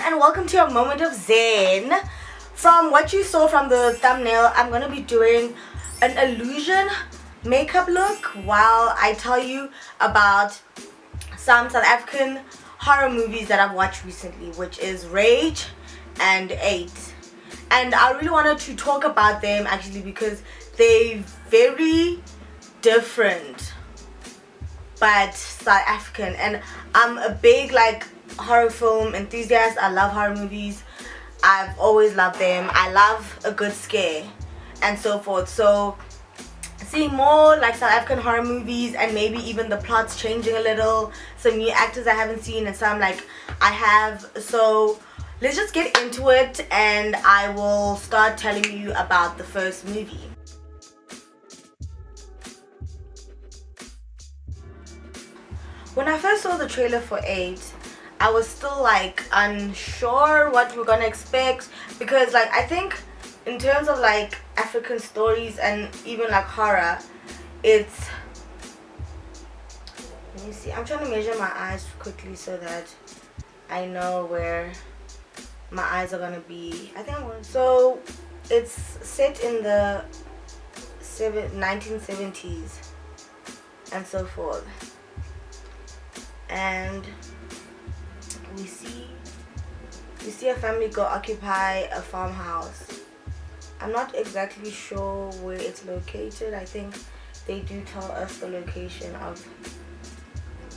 and welcome to your moment of zen. From what you saw from the thumbnail, I'm going to be doing an illusion makeup look while I tell you about some South African horror movies that I've watched recently, which is Rage and 8. And I really wanted to talk about them actually because they're very different but South African, and I'm a big horror film enthusiast. I love horror movies. I've always loved them. I love a good scare and so forth. So seeing more South African horror movies and maybe even the plots changing a little, some new actors I haven't seen and some I have. So let's just get into it and I will start telling you about the first movie. When I first saw the trailer for 8, I was still unsure what we're gonna expect because I think in terms of African stories and even horror, it's, let me see, I'm trying to measure my eyes quickly so that I know where my eyes are gonna be. I think so it's set in the 1970s and so forth. And we see a family go occupy a farmhouse. I'm not exactly sure where it's located. I think they do tell us the location of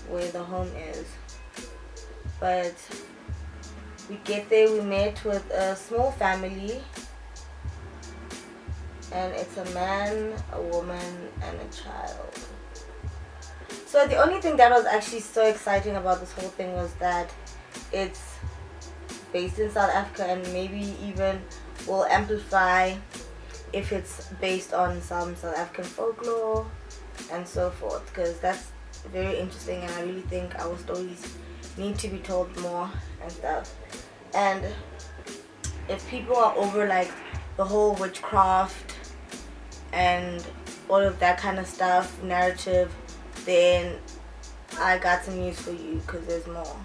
where the home is. But we get there, we met with a small family, and it's a man, a woman, and a child. So the only thing that was actually so exciting about this whole thing was that it's based in South Africa, and maybe even will amplify if it's based on some South African folklore and so forth, because that's very interesting and I really think our stories need to be told more and stuff. And if people are over the whole witchcraft and all of that kind of stuff, narrative, then I got some news for you because there's more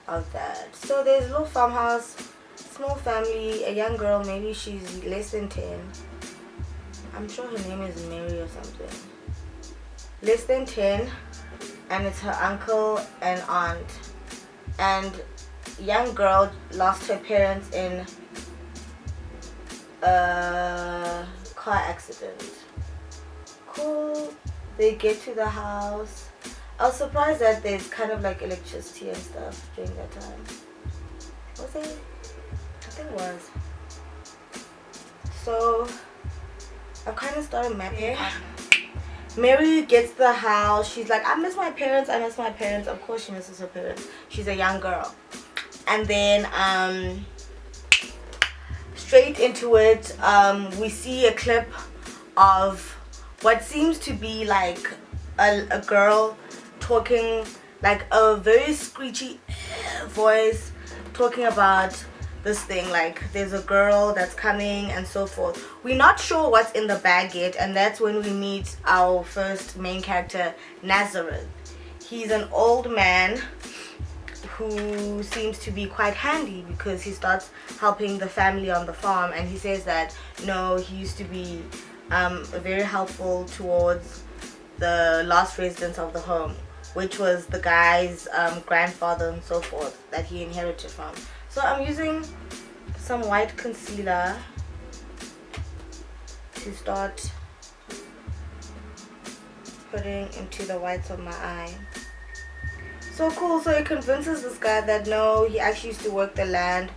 of that. So there's a little farmhouse, small family, a young girl, maybe she's less than 10. I'm sure her name is Mary or something. Less than 10, and it's her uncle and aunt. And young girl lost her parents in a car accident. Cool. They get to the house. I was surprised that there's kind of electricity and stuff during that time. Was there? I think it was. So I've kind of started mapping out. Mary gets to the house. She's like, I miss my parents. Of course she misses her parents. She's a young girl. And then straight into it, we see a clip of what seems to be a girl talking a very screechy voice, talking about this thing there's a girl that's coming and so forth. We're not sure what's in the bag yet, and that's when we meet our first main character, Nazareth. He's an old man who seems to be quite handy because he starts helping the family on the farm, and he says that no, he used to be very helpful towards the last residents of the home, which was the guy's grandfather and so forth that he inherited from. So I'm using some white concealer to start putting into the whites of my eye. So cool. So he convinces this guy that no, he actually used to work the land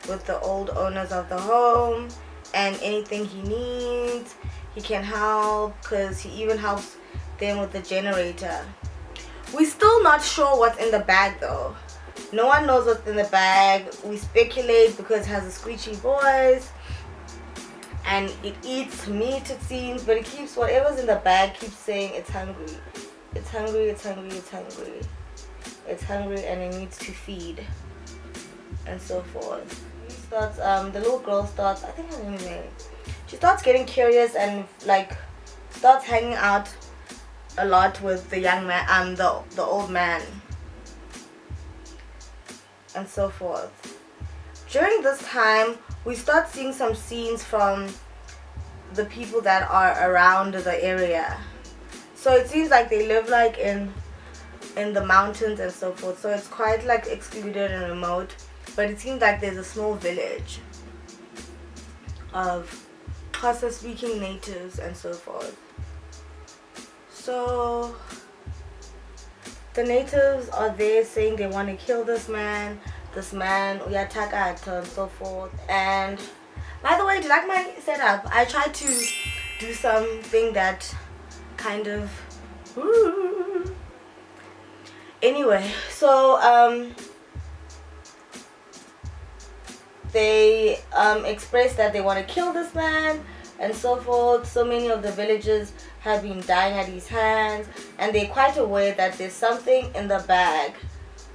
with the old owners of the home, and anything he needs he can help, because he even helps them with the generator. We're still not sure what's in the bag though. No one knows what's in the bag. We speculate because it has a screechy voice and it eats meat, it seems, but it keeps, whatever's in the bag keeps saying it's hungry. It's hungry, it's hungry, it's hungry. It's hungry and it needs to feed and so forth. He starts, the little girl starts, I think her name is Mary. She starts getting curious and starts hanging out a lot with the young man, the old man, and so forth. during this time we start seeing some scenes from the people that are around the area. So it seems like they live like in the mountains and so forth, so it's quite like excluded and remote, but it seems like there's a small village of Xhosa speaking natives and so forth. So the natives are there saying they want to kill this man uyathakatha and so forth. And by the way, do you like my setup? I tried to do something that kind of anyway, so they express that they want to kill this man and so forth. So many of the villagers have been dying at his hands, and they're quite aware that there's something in the bag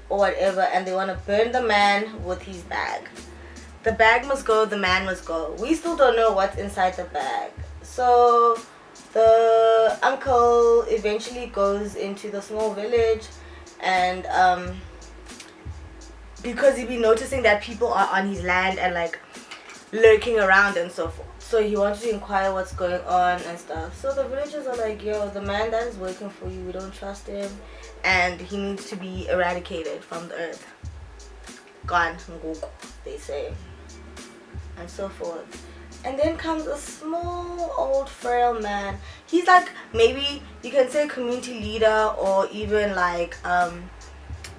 or whatever, and they want to burn the man with his bag. The bag must go, the man must go. We still don't know what's inside the bag. So the uncle eventually goes into the small village, and because he'd been noticing that people are on his land and like lurking around and so forth, so he wanted to inquire what's going on and stuff. So the villagers are like, yo, the man that is working for you, we don't trust him, and he needs to be eradicated from the earth. Gone, they say, and so forth. And then comes a small old frail man. He's like, maybe you can say community leader, or even like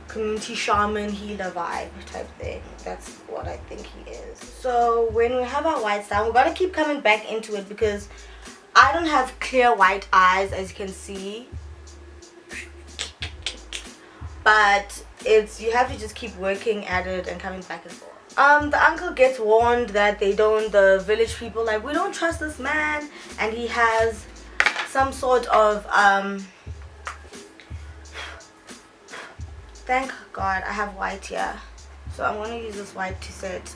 community shaman, healer vibe type thing. That's what I think he is. So when we have our whites down, we're gonna keep coming back into it because I don't have clear white eyes, as you can see, but you have to just keep working at it and coming back and forth. The uncle gets warned that the village people, like, we don't trust this man, and he has some sort of thank God I have white here, so I'm going to use this white to set.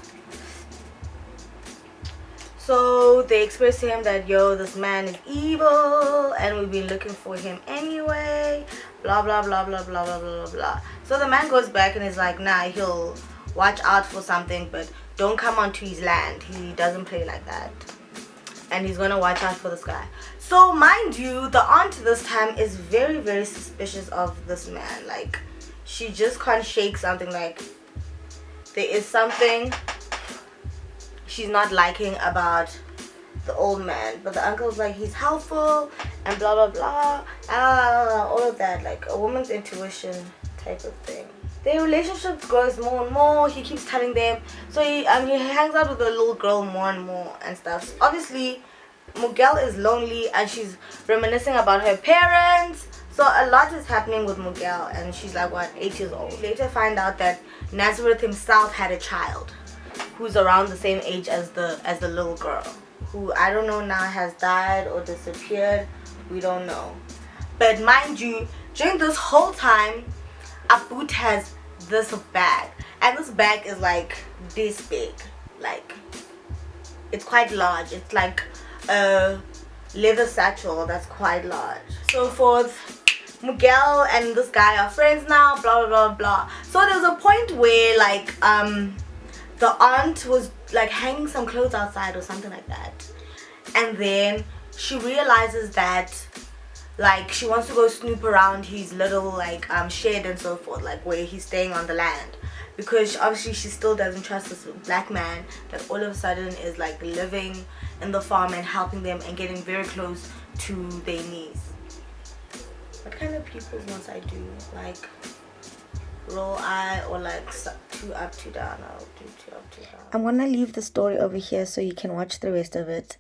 So they express to him that, yo, this man is evil and we've been looking for him anyway, blah blah blah blah blah blah blah blah. So the man goes back and is like, nah, he'll watch out for something, but don't come onto his land. He doesn't play like that, and he's gonna watch out for this guy. So mind you, the aunt this time is very, very suspicious of this man. Like, she just can't shake something. Like, there is something she's not liking about the old man, but the uncle's like, he's helpful and blah blah blah, all of that, like a woman's intuition type of thing. Their relationship grows more and more. He keeps telling them, so he hangs out with the little girl more and more and stuff. So obviously Miguel is lonely, and she's reminiscing about her parents. So a lot is happening with Miguel, and she's like, what, 8 years old. Later find out that Nazareth himself had a child who's around the same age as the little girl, who I don't know now has died or disappeared. We don't know. But mind you, during this whole time, Aput has this bag, and this bag is like this big. Like, it's quite large. It's like a leather satchel that's quite large. So forth. Miguel and this guy are friends now, blah blah blah blah. So there's a point where like the aunt was like hanging some clothes outside or something like that, and then she realizes that like she wants to go snoop around his little like shed and so forth, like where he's staying on the land, because obviously she still doesn't trust this black man that all of a sudden is like living in the farm and helping them and getting very close to their niece. What kind of pupils must I do? Like roll eye or like 2 up 2 down? I'll do 2 up 2 down. I'm gonna leave the story over here so you can watch the rest of it.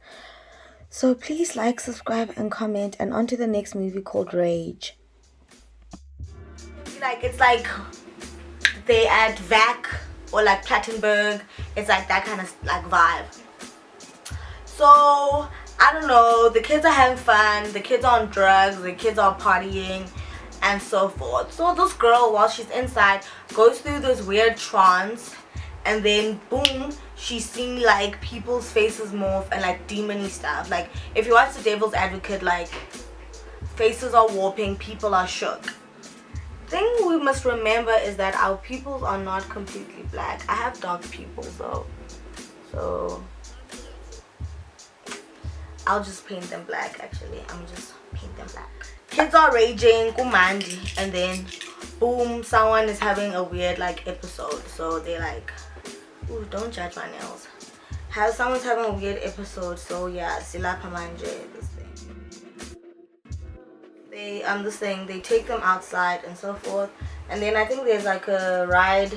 So please like, subscribe and comment, and on to the next movie called Rage. Like, it's like they at VAC or like Plattenberg. It's like that kind of like vibe. So I don't know, the kids are having fun, the kids are on drugs, the kids are partying and so forth. So this girl, while she's inside, goes through this weird trance, and then boom, she's seeing like people's faces morph and like demony stuff. Like if you watch The Devil's Advocate, like faces are warping, people are shook. thing we must remember is that our pupils are not completely black. I have dark pupils though, so I'll just paint them black. Actually, I'm just paint them black. Kids are raging, kumandi, and then boom, someone is having a weird like episode. So they're like, ooh, don't judge my nails. Someone's having a weird episode. So yeah, silapha manje, this thing. They take them outside and so forth, and then I think there's like a ride,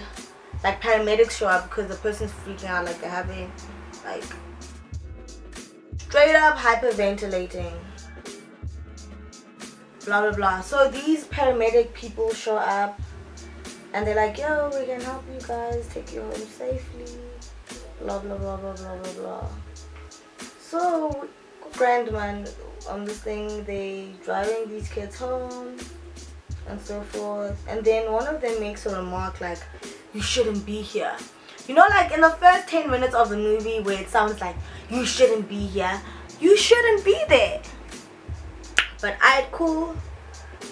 like paramedics show up because the person's freaking out, like they're having like straight up hyperventilating, blah blah blah. So these paramedic people show up and they're like, yo, we can help you guys, take you home safely, blah blah blah blah blah blah blah. So grandman on this thing, they driving these kids home and so forth, and then one of them makes a remark like, you shouldn't be here. You know, like in the first 10 minutes of the movie where it sounds like you shouldn't be here, you shouldn't be there. But alright, cool.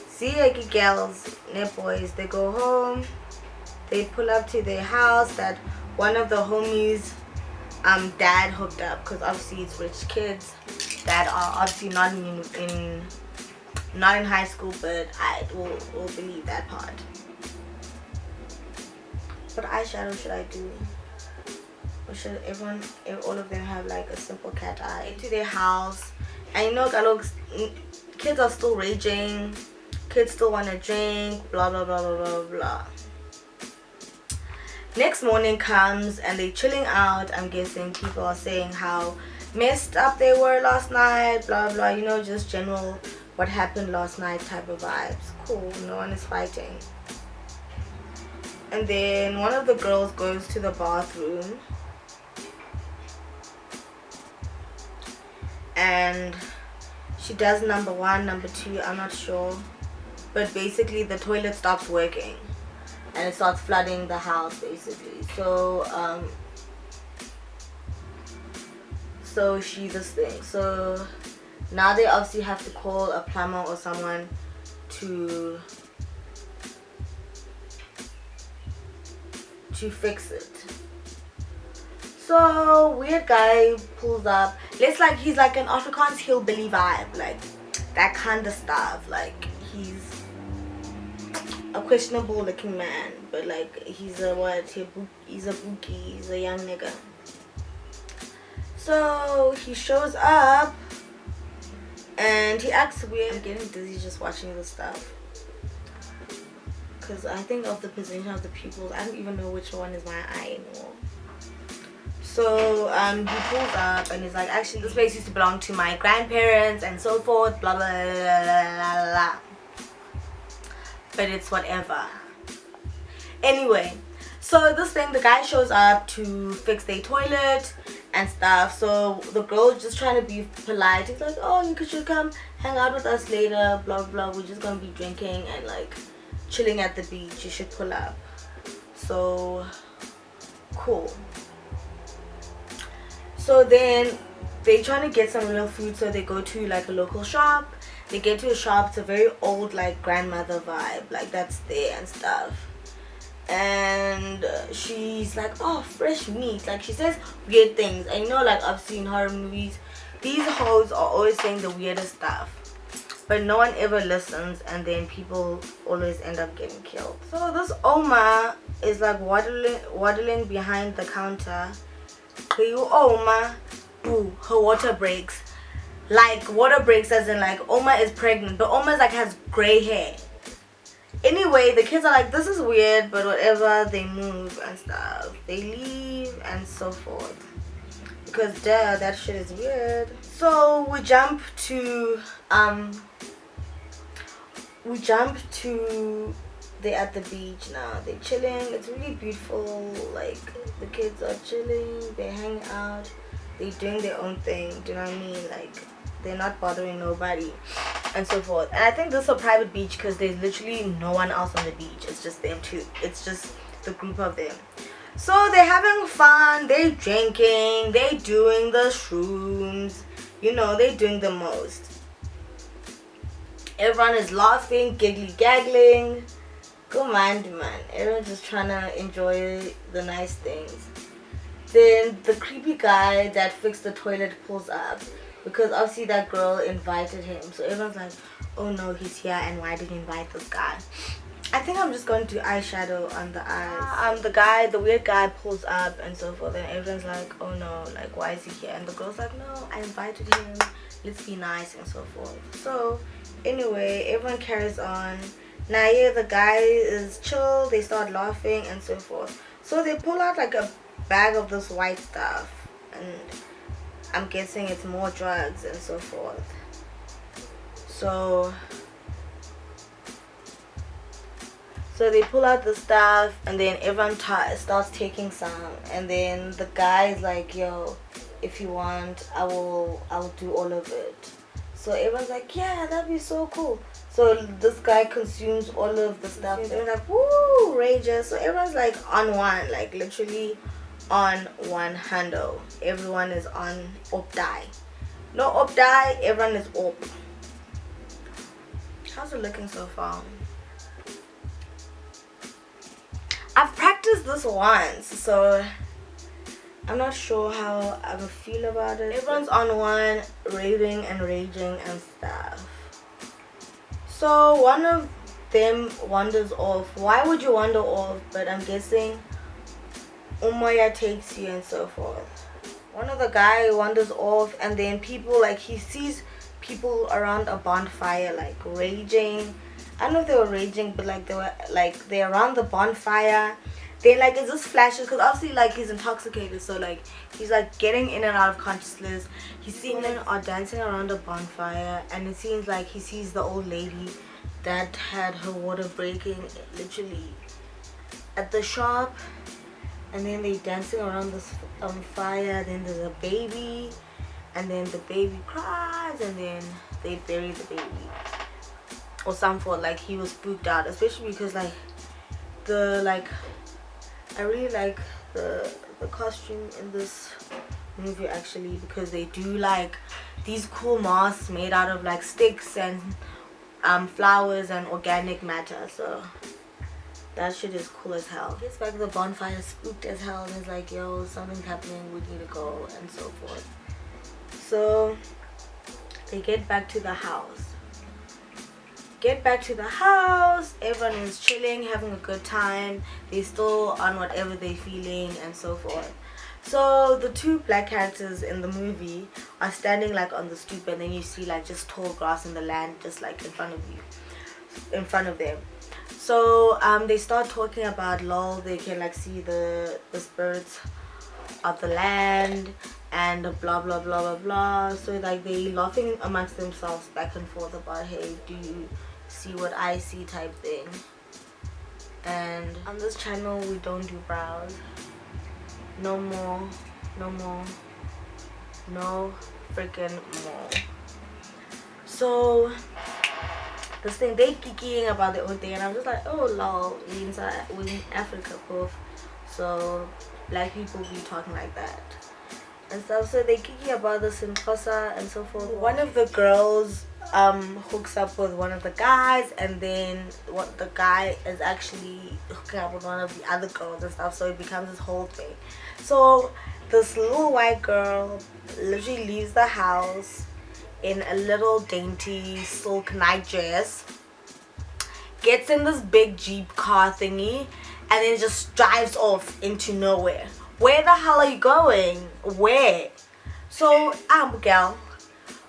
See, like girls, their boys, they go home, they pull up to their house that one of the homies dad hooked up, because obviously it's rich kids that are obviously not in high school, but I will believe that part. What eyeshadow should I do? Or should all of them have like a simple cat eye? To their house, and you know, kids are still raging, kids still want to drink, blah blah blah blah blah blah. Next morning comes and they're chilling out. I'm guessing people are saying how messed up they were last night, blah blah, you know, just general what happened last night type of vibes. Cool, no one is fighting. And then one of the girls goes to the bathroom and she does number 1, number 2, I'm not sure, but basically the toilet stops working and it starts flooding the house basically. So she this thing. So now they obviously have to call a plumber or someone to fix it. So weird guy pulls up. He's like an Afrikaans hillbilly vibe, like that kind of stuff. Like he's a questionable looking man, but like he's a bookie, he's a young nigga. So he shows up and he acts weird. I'm getting dizzy just watching this stuff because I think of the position of the pupils, I don't even know which one is my eye anymore. So he pulls up and he's like, actually this place used to belong to my grandparents and so forth, blah blah blah blah blah blah. But it's whatever. Anyway, so this thing, the guy shows up to fix their toilet and stuff. So the girl's just trying to be polite. He's like, oh, you should come hang out with us later, blah blah, we're just gonna be drinking and like chilling at the beach, you should pull up. So cool. So then they trying to get some real food, so they go to like a local shop. They get to a shop, it's a very old like grandmother vibe, like that's there and stuff. And she's like, oh, fresh meat, like she says weird things. And you know, like I've seen horror movies, these hoes are always saying the weirdest stuff, but no one ever listens, and then people always end up getting killed. So this Oma is like waddling behind the counter. Oma, boo, her water breaks. Like water breaks as in like Oma is pregnant, but Oma's like has gray hair. Anyway, the kids are like, this is weird, but whatever. They move and stuff, they leave and so forth, because duh, that shit is weird. So we jump to they're at the beach now, they're chilling, it's really beautiful. Like the kids are chilling, they're hanging out, they're doing their own thing, do you know what I mean? Like they're not bothering nobody and so forth. And I think this is a private beach because there's literally no one else on the beach, it's just them two, it's just the group of them. So they're having fun, they're drinking, they're doing the shrooms, you know, they're doing the most. Everyone is laughing, giggly gaggling, Go mind, man. Everyone's just trying to enjoy the nice things. Then the creepy guy that fixed the toilet pulls up because obviously that girl invited him. So everyone's like, oh no, he's here, and why did he invite this guy? I think I'm just going to do eyeshadow on the eyes. The weird guy pulls up and so forth, and everyone's like, oh no, like why is he here? And the girl's like, no, I invited him, let's be nice and so forth. So anyway, everyone carries on. Now yeah, the guy is chill, they start laughing and so forth. So they pull out like a bag of this white stuff, and I'm guessing it's more drugs and so forth. So they pull out the stuff, and then everyone starts taking some, and then the guy is like, yo, if you want, I'll do all of it. So everyone's like, yeah, that'd be so cool. So this guy consumes all of the stuff. They're like, woo, rages. So everyone's like on one, like literally on one handle. Everyone is on op die. No op die, everyone is op. How's it looking so far? I've practiced this once, so I'm not sure how I would feel about it. Everyone's on one, raving and raging and stuff. So one of them wanders off. Why would you wander off? But I'm guessing Umoya takes you and so forth. One of the guy wanders off, and then people, like, he sees people around a bonfire, like raging. I don't know if they were raging, but like they're around the bonfire. Then like it just flashes, because obviously like he's intoxicated, so like he's like getting in and out of consciousness. He's seeing them are dancing around a bonfire, and it seems like he sees the old lady that had her water breaking literally at the shop, and then they dancing around this fire. Then there's a baby, and then the baby cries, and then they bury the baby or something. Like he was spooked out, especially because like I really like the costume in this movie actually, because they do like these cool masks made out of like sticks and flowers and organic matter. So that shit is cool as hell. Gets back to the bonfire, spooked as hell, and it's like, yo, something's happening, we need to go and so forth. So they get back to the house. Everyone is chilling, having a good time. They're still on whatever they're feeling and so forth. So the two black characters in the movie are standing like on the stoop, and then you see like just tall grass in the land just like in front of them. So they start talking about lol, they can like see the spirits of the land and blah blah blah blah blah. So like they laughing amongst themselves back and forth about, hey, do you see what I see type thing. And on this channel we don't do brows. No more, no freaking more. So this thing, they kikiing about their own thing, and I'm just like, oh lol, we in Africa both, so black people be talking like that and stuff. So they kiki about this in Xhosa and so forth. One of the girls hooks up with one of the guys, and then what the guy is actually hooking up with one of the other girls and stuff, so it becomes this whole thing. So this little white girl literally leaves the house in a little dainty silk night dress, gets in this big Jeep car thingy, and then just drives off into nowhere. Where the hell are you going? Where? So Abigail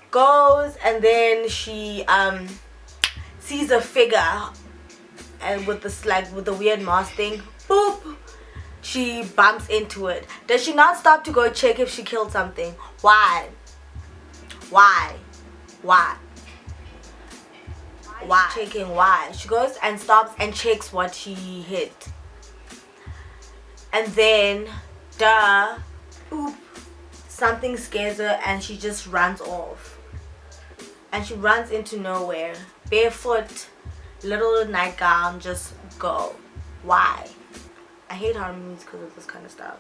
goes, and then she sees a figure, and with this like with the weird mask thing, boop, she bumps into it. Does she not stop to go check if she killed something? Why? Checking why? She goes and stops and checks what she hit, and then oop, something scares her, and she just runs off. And she runs into nowhere, barefoot, little nightgown, just go. Why? I hate horror movies because of this kind of stuff.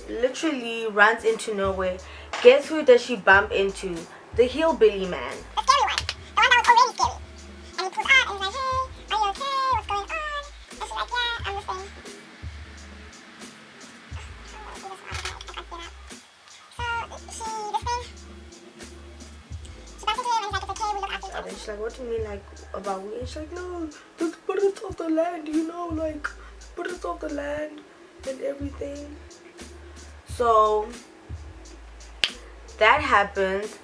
Literally runs into nowhere. Guess who does she bump into? The hillbilly man. The scary one. The one that was already scary. And he pulls out and he's like, hey, are you okay? What's going on? like, what do you mean, like, about weed? She's like, no, the spirits of the land, you know, like, spirits of the land and everything. So that happens,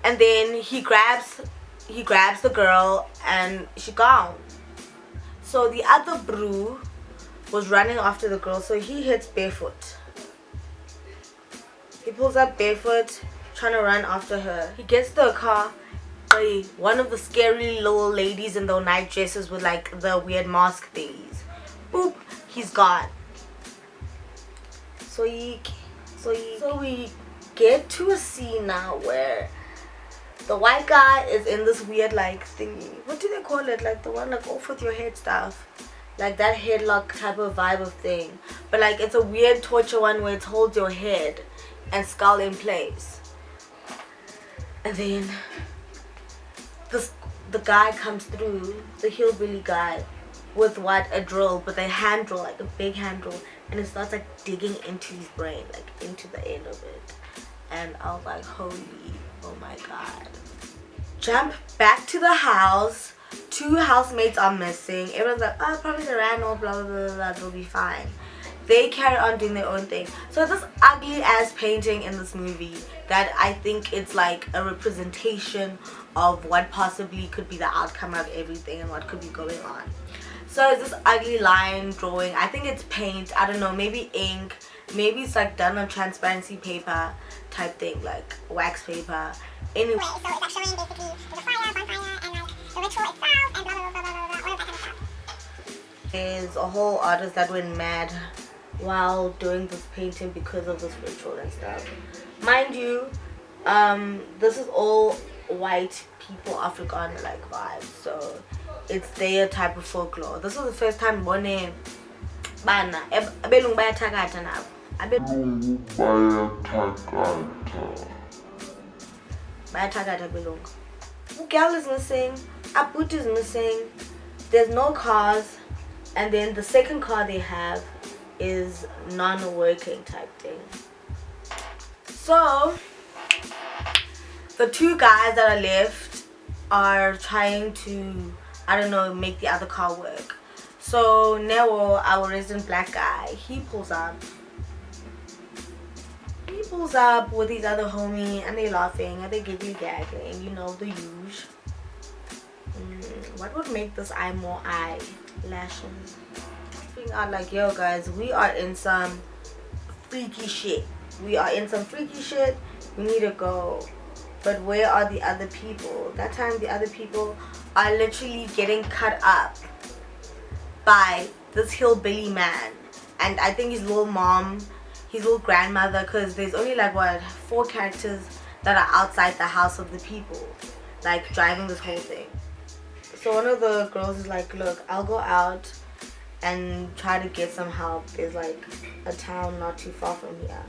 and then he grabs the girl and she gone. So the other brew was running after the girl, so he hits barefoot. He pulls up barefoot, trying to run after her. He gets to a car. One of the scary little ladies in the night dresses with like the weird mask thingies. Boop, he's gone. So we get to a scene now where the white guy is in this weird like thingy. What do they call it? Like the one like off with your head stuff. Like that headlock type of vibe of thing. But like it's a weird torture one where it holds your head and skull in place. And then the guy comes through, the hillbilly guy, with what, a drill, but a hand drill, like a big hand drill, and it starts like digging into his brain, like into the end of it. And I was like, holy, oh my god. Jump back to the house. 2 housemates are missing. Everyone's like, oh, probably they ran off, blah blah blah blah, they'll be fine. They carry on doing their own thing. So this ugly ass painting in this movie that I think it's like a representation of what possibly could be the outcome of everything and what could be going on. So it's this ugly line drawing. I think it's paint. I don't know, maybe ink. Maybe it's like done on transparency paper type thing, like wax paper. Anyway, so it's like showing basically there's a fire, bonfire, and like the ritual itself and blah blah blah blah blah blah, all of that kind of stuff. There's a whole artist that went mad while doing this painting because of this ritual and stuff. Mind you, this is all white people, Afrikaner like vibes, so it's their type of folklore. This was the first time bone bana abelungu bayathakatha nabo. Abelungu bayathakatha belungu. Girl is missing, Aput is missing, there's no cars, and then the second car they have is non-working type thing. So the 2 guys that are left are trying to, I don't know, make the other car work. So Newo, our resident black guy, he pulls up with his other homie, and they laughing and they giggling, you know, the usual. What would make this eye more eyelashes? Out like, yo guys, we are in some freaky shit. We need to go. But where are the other people? That time the other people are literally getting cut up by this hillbilly man, and I think his little mom, his little grandmother, because there's only like what, 4 characters that are outside the house of the people, like driving this whole thing. So one of the girls is like, look, I'll go out and try to get some help. There's like a town not too far from here,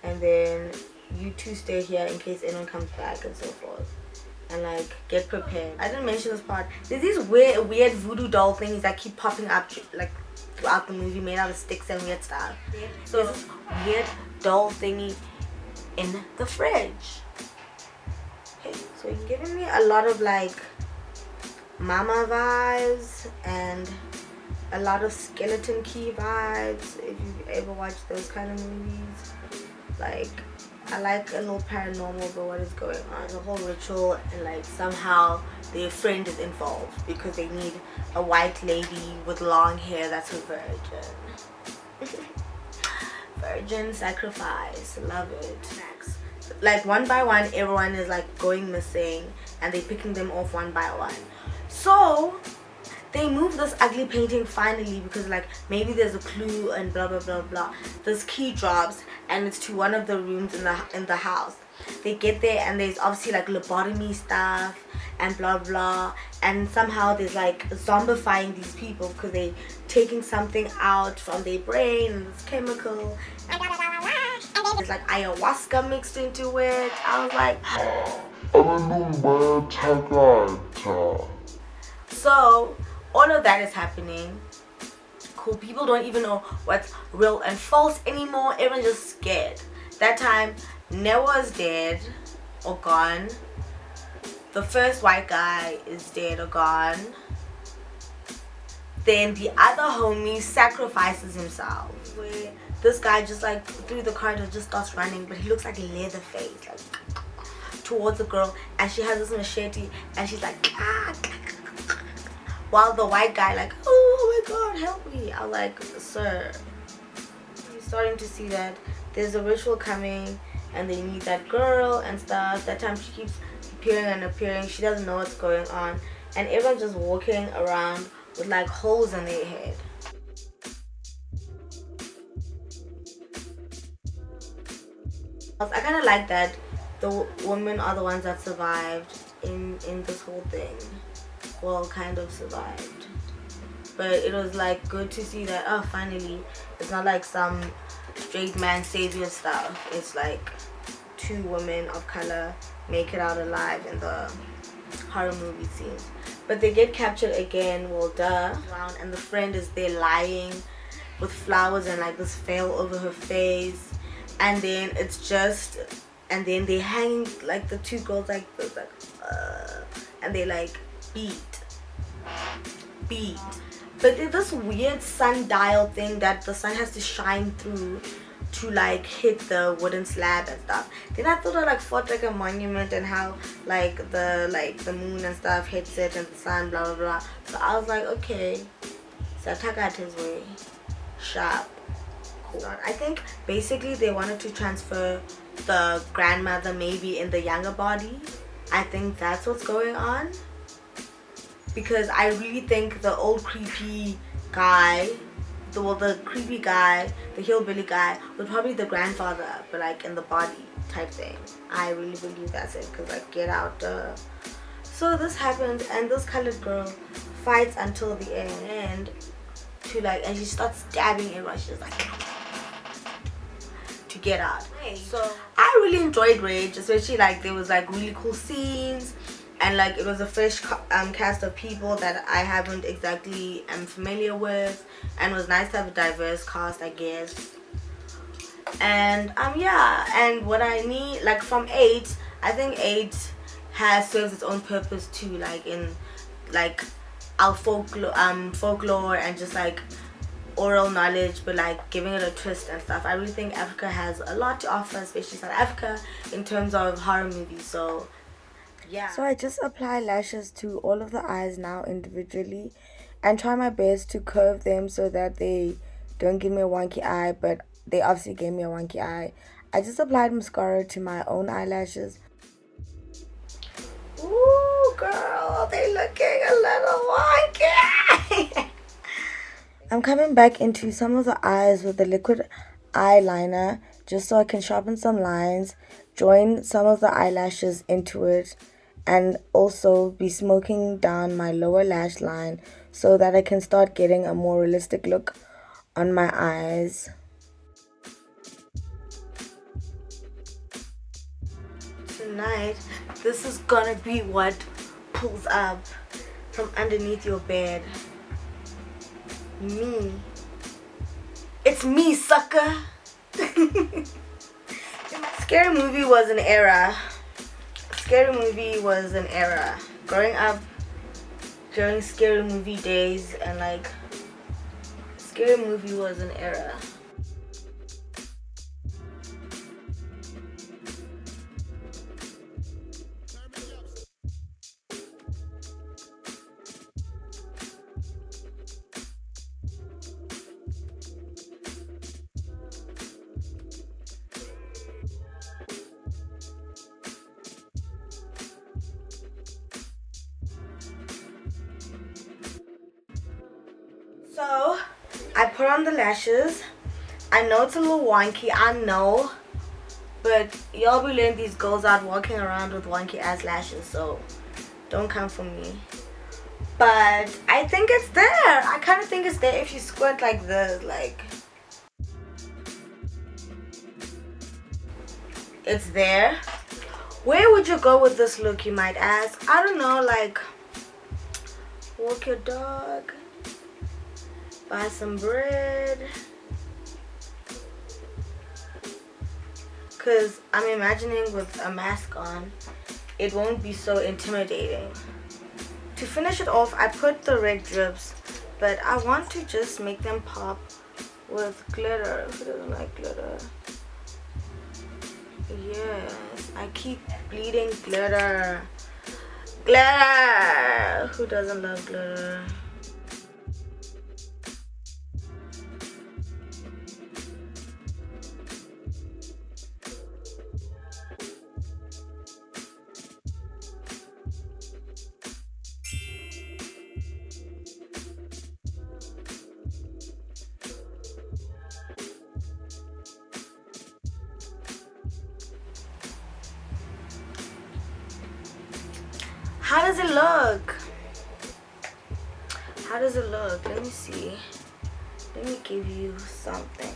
and then you 2 stay here in case anyone comes back and so forth, and like get prepared. I didn't mention this part. There's these weird voodoo doll things that keep popping up like throughout the movie, made out of sticks and weird stuff. So there's this weird doll thingy in the fridge. Okay, so it's giving me a lot of like mama vibes and a lot of Skeleton Key vibes, if you've ever watched those kind of movies. Like, I like a little paranormal, but what is going on, the whole ritual, and like somehow their friend is involved because they need a white lady with long hair that's a virgin. Virgin sacrifice, love it. Next, like one by one everyone is like going missing and they're picking them off one by one. So they move this ugly painting finally because like maybe there's a clue and blah blah blah blah. This key drops and it's to one of the rooms in the house. They get there and there's obviously like lobotomy stuff and blah blah, and somehow there's like zombifying these people because they're taking something out from their brain and this chemical and blah blah blah blah blah. And then there's like ayahuasca mixed into it. I was like, so all of that is happening. Cool, people don't even know what's real and false anymore. Everyone's just scared. That time Newa's dead or gone. the first white guy is dead or gone. Then the other homie sacrifices himself. Where this guy just like through the corridor just starts running, but he looks like Leatherface, like towards the girl, and she has this machete, and she's like, while the white guy like, oh my god, help me. I was like, sir, you're starting to see that there's a ritual coming, and they need that girl and stuff. That time she keeps appearing and appearing. She doesn't know what's going on, and everyone's just walking around with like holes in their head. I kind of like that the women are the ones that survived in this whole thing. Well, kind of survived, but it was like good to see that, oh, finally it's not like some straight man savior stuff. It's like 2 women of color make it out alive in the horror movie scenes, but they get captured again. Well, duh. And the friend is there lying with flowers and like this veil over her face, and then it's just, and then they hang like the 2 girls like this, like and they like beat. But there's this weird sundial thing that the sun has to shine through to like hit the wooden slab and stuff. Then I thought I like fought like a monument, and how like the moon and stuff hits it and the sun, blah blah blah. So I was like, okay, Sataka had his way. Sharp. Cool. I think basically they wanted to transfer the grandmother maybe in the younger body. I think that's what's going on, because I really think the old creepy guy, the creepy guy, the hillbilly guy, was probably the grandfather, but like in the body type thing. I really believe that's it, because like, get out. So this happens, and this colored girl fights until the end to like, and she starts stabbing everyone. She's like to get out. So I really enjoyed Rage, especially like there was like really cool scenes, and like it was a fresh cast of people that I haven't exactly am familiar with, and it was nice to have a diverse cast, I guess. And yeah, and what I need, like from 8, I think 8 serves its own purpose too, like in like our folklore and just like oral knowledge, but like giving it a twist and stuff. I really think Africa has a lot to offer, especially South Africa, in terms of horror movies. So yeah. So I just apply lashes to all of the eyes now individually, and try my best to curve them so that they don't give me a wonky eye, but they obviously gave me a wonky eye. I just applied mascara to my own eyelashes. Ooh, girl, they looking a little wonky. I'm coming back into some of the eyes with the liquid eyeliner just so I can sharpen some lines, join some of the eyelashes into it, and also be smoking down my lower lash line so that I can start getting a more realistic look on my eyes. Tonight, this is gonna be what pulls up from underneath your bed. Me. It's me, sucker. Scary movie was an era. Growing up during scary movie days, and like scary movie was an era. So I put on the lashes. I know it's a little wonky, I know, but y'all be letting these girls out walking around with wonky ass lashes, so don't come for me. But I think it's there. I kind of think it's there if you squint like this, like it's there. Where would you go with this look, you might ask? I don't know, like walk your dog, buy some bread, because I'm imagining with a mask on it won't be so intimidating. To finish it off, I put the red drips, but I want to just make them pop with glitter. Who doesn't like glitter? Yes, I keep bleeding glitter. Glitter! Who doesn't love glitter? How does it look? How does it look? Let me see. Let me give you something.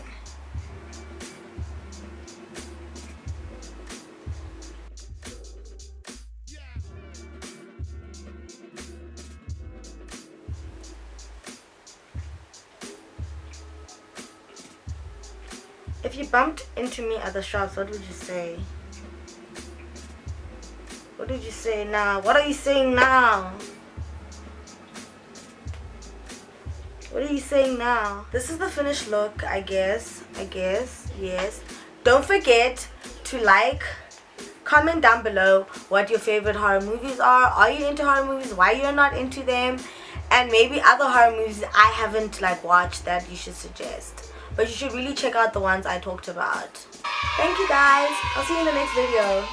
If you bumped into me at the shops, what would you say? What did you say now? What are you saying now? What are you saying now? This is the finished look, I guess, yes. Don't forget to like, comment down below what your favorite horror movies are. Are you into horror movies? Why you're not into them? And maybe other horror movies I haven't watched that you should suggest. But you should really check out the ones I talked about. Thank you guys. I'll see you in the next video.